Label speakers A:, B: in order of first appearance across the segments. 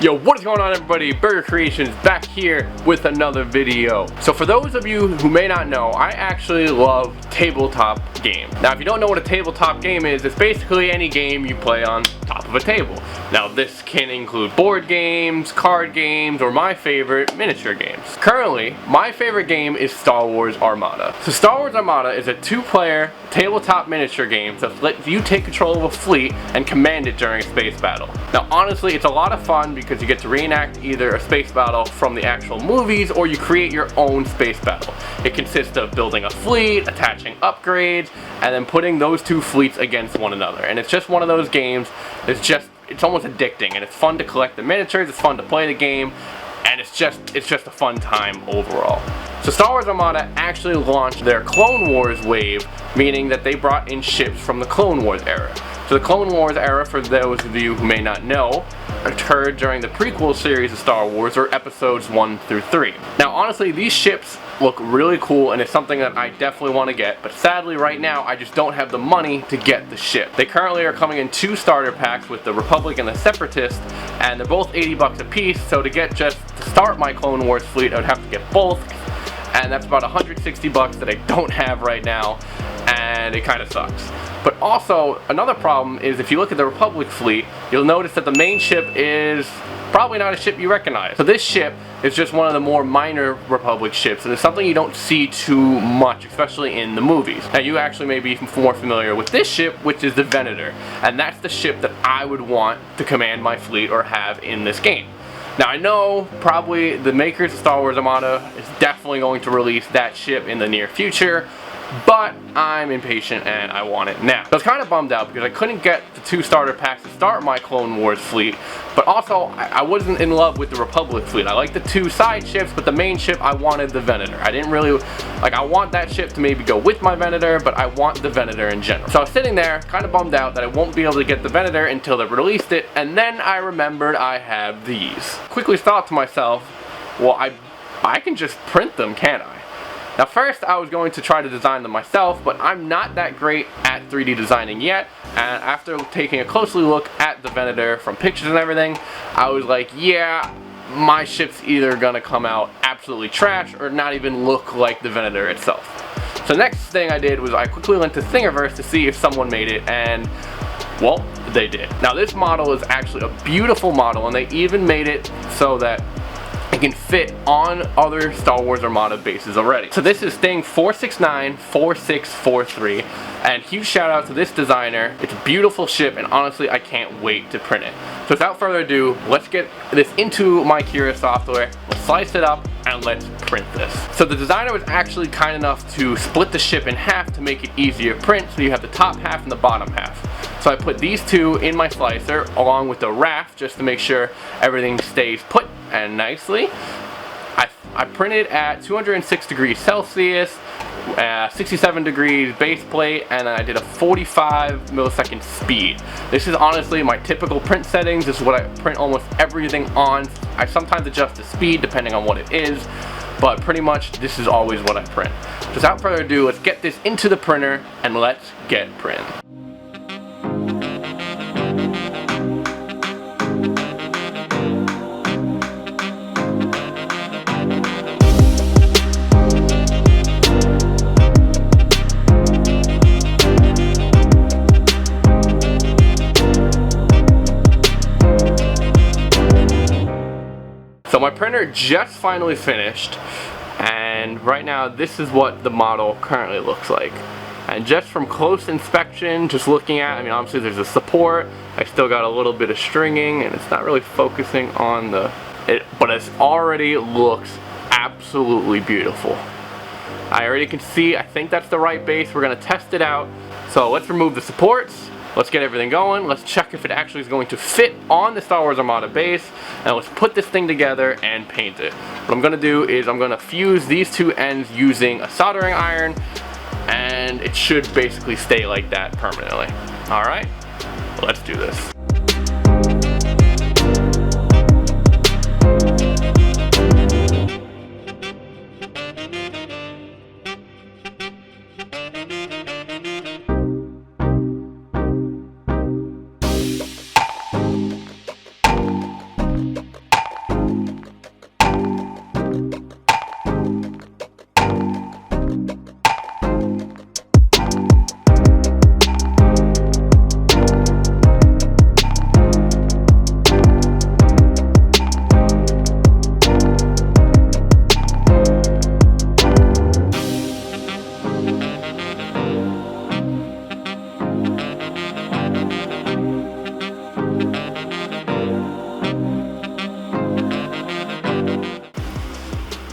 A: Yo, what is going on, everybody? Burger Creations back here with another video. So for those of you who may not know, I actually love tabletop games. Now if you don't know what a tabletop game is, it's basically any game you play on top of a table. Now this can include board games, card games, or my favorite, miniature games. Currently, my favorite game is Star Wars Armada. So Star Wars Armada is a two-player tabletop miniature game that lets you take control of a fleet and command it during a space battle. Now honestly, it's a lot of fun because you get to reenact either a space battle from the actual movies or you create your own space battle. It consists of building a fleet, attaching upgrades, and then putting those two fleets against one another. And it's just one of those games it's almost addicting, and it's fun to collect the miniatures, it's fun to play the game, and it's just a fun time overall. So Star Wars Armada actually launched their Clone Wars wave, meaning that they brought in ships from the Clone Wars era. So the Clone Wars era, for those of you who may not know, occurred during the prequel series of Star Wars, or episodes 1 through 3. Now honestly, these ships look really cool and it's something that I definitely want to get, but sadly right now I just don't have the money to get the ship. They currently are coming in 2 starter packs with the Republic and the Separatist, and they're both 80 bucks a piece, so to start my Clone Wars fleet I would have to get both, and that's about 160 bucks that I don't have right now, and it kind of sucks. But also, another problem is if you look at the Republic fleet, you'll notice that the main ship is probably not a ship you recognize. So this ship is just one of the more minor Republic ships, and it's something you don't see too much, especially in the movies. Now you actually may be more familiar with this ship, which is the Venator, and that's the ship that I would want to command my fleet or have in this game. Now I know probably the makers of Star Wars Armada is definitely going to release that ship in the near future, but I'm impatient and I want it now. So I was kind of bummed out because I couldn't get the 2 starter packs to start my Clone Wars fleet, but also I wasn't in love with the Republic fleet. I like the 2 side ships, but the main ship I wanted the Venator. I didn't really, I want that ship to maybe go with my Venator, but I want the Venator in general. So I was sitting there kind of bummed out that I won't be able to get the Venator until they released it, and then I remembered I have these. Quickly thought to myself, well I can just print them, can't I? Now first I was going to try to design them myself, but I'm not that great at 3D designing yet, and after taking a closely look at the Venator from pictures and everything, I was like, yeah, my ship's either gonna come out absolutely trash or not even look like the Venator itself. So next thing I did was I quickly went to Thingiverse to see if someone made it, and well, they did. Now this model is actually a beautiful model, and they even made it so that it can fit on other Star Wars Armada bases already. So this is Thing 4694643, and huge shout out to this designer. It's a beautiful ship, and honestly I can't wait to print it. So without further ado, let's get this into my Cura software, let's slice it up, and let's print this. So the designer was actually kind enough to split the ship in half to make it easier to print, so you have the top half and the bottom half. So I put these 2 in my slicer along with the raft just to make sure everything stays put and nicely. I printed at 206 degrees Celsius, 67 degrees base plate, and then I did a 45 millisecond speed. This is honestly my typical print settings. This is what I print almost everything on. I sometimes adjust the speed depending on what it is, but pretty much this is always what I print. So without further ado, let's get this into the printer and let's get printing. So my printer just finally finished, and right now this is what the model currently looks like. And just from close inspection, just looking at, I mean obviously there's a support, I still got a little bit of stringing and it's not really focusing on but it already looks absolutely beautiful. I already can see, I think that's the right base. We're gonna test it out. So let's remove the supports. Let's get everything going. Let's check if it actually is going to fit on the Star Wars Armada base, and let's put this thing together and paint it. What I'm going to do is I'm going to fuse these 2 ends using a soldering iron, and it should basically stay like that permanently. Alright, let's do this.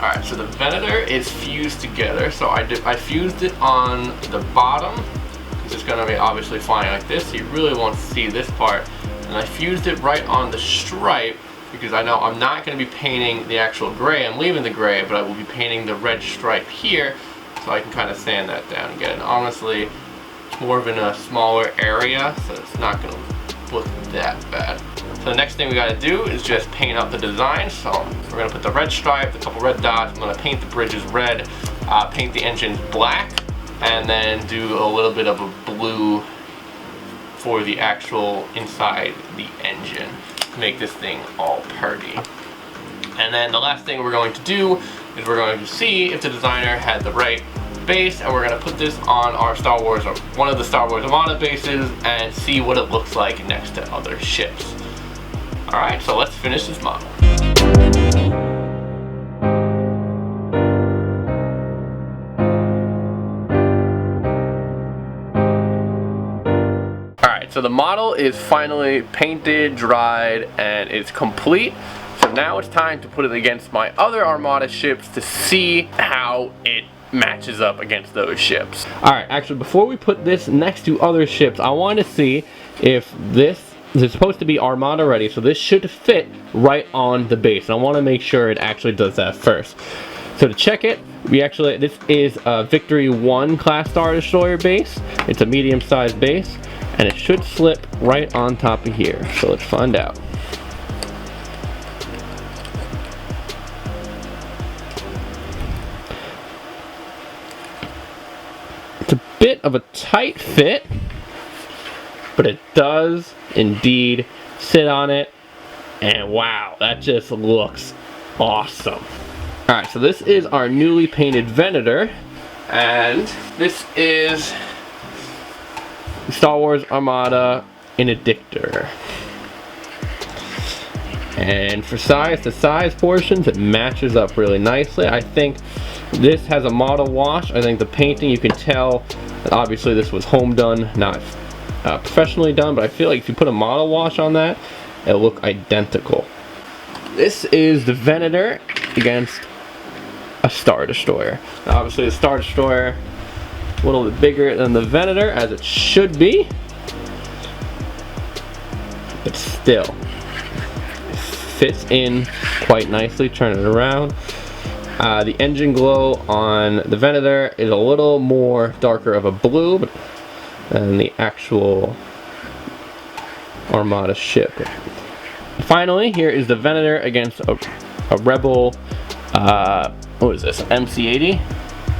A: Alright, so the Venator is fused together. So I fused it on the bottom. It's just going to be obviously flying like this, so you really won't see this part. And I fused it right on the stripe because I know I'm not going to be painting the actual gray. I'm leaving the gray, but I will be painting the red stripe here, so I can kind of sand that down again. And honestly, it's more of in a smaller area, so it's not going to look that bad. So the next thing we got to do is just paint out the design. So we're going to put the red stripe, a couple red dots. I'm going to paint the bridges red, paint the engines black, and then do a little bit of a blue for the actual inside the engine to make this thing all pretty. And then the last thing we're going to do is we're going to see if the designer had the right base, and we're going to put this on our Star Wars, or one of the Star Wars Armada bases, and see what it looks like next to other ships. Alright, so let's finish this model. So the model is finally painted, dried, and it's complete. So now it's time to put it against my other Armada ships to see how it matches up against those ships. Alright, actually before we put this next to other ships, I want to see if this is supposed to be Armada ready, so this should fit right on the base. And I want to make sure it actually does that first. So to check it, this is a Venator-Class Star Destroyer base. It's a medium-sized base, and it should slip right on top of here. So let's find out. It's a bit of a tight fit, but it does indeed sit on it, and wow, that just looks awesome. Alright, so this is our newly painted Venator, and this is Star Wars Armada in a Dictator. And for size, the size portions, it matches up really nicely. I think this has a model wash. I think the painting, you can tell that obviously this was home done, not professionally done, but I feel like if you put a model wash on that, it'll look identical. This is the Venator against a Star Destroyer. Now, obviously the Star Destroyer a little bit bigger than the Venator, as it should be, but still it fits in quite nicely. Turn it around. The engine glow on the Venator is a little more darker of a blue than the actual Armada ship. Finally, here is the Venator against a Rebel, what is this, MC-80?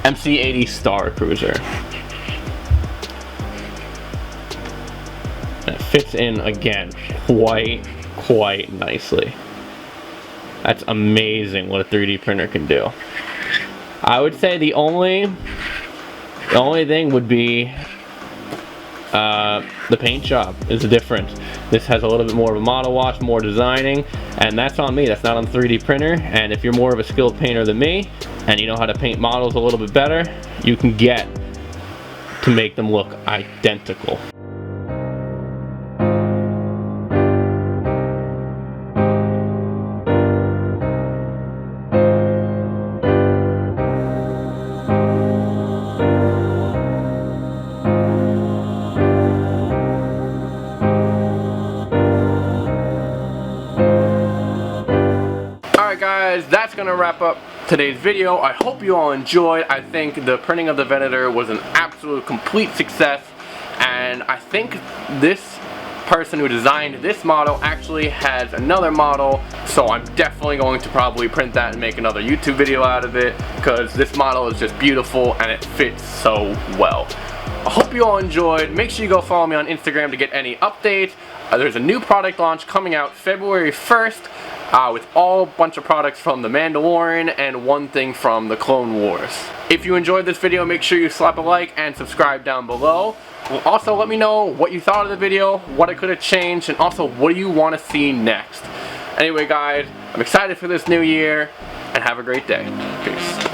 A: MC-80 Star Cruiser. And it fits in again quite nicely. That's amazing what a 3D printer can do. I would say the only thing would be the paint job is the difference. This has a little bit more of a model wash, more designing, and that's on me. That's not on the 3D printer. And if you're more of a skilled painter than me, and you know how to paint models a little bit better, you can get to make them look identical. Guys, that's gonna wrap up today's video. I hope you all enjoyed. I think the printing of the Venator was an absolute complete success, and I think this person who designed this model actually has another model, so I'm definitely going to probably print that and make another YouTube video out of it, because this model is just beautiful and it fits so well. I hope you all enjoyed. Make sure you go follow me on Instagram to get any updates. There's a new product launch coming out February 1st with all bunch of products from The Mandalorian and one thing from the Clone Wars. If you enjoyed this video, make sure you slap a like and subscribe down below. Also, let me know what you thought of the video, what I could have changed, and also what do you want to see next. Anyway guys, I'm excited for this new year, and have a great day. Peace.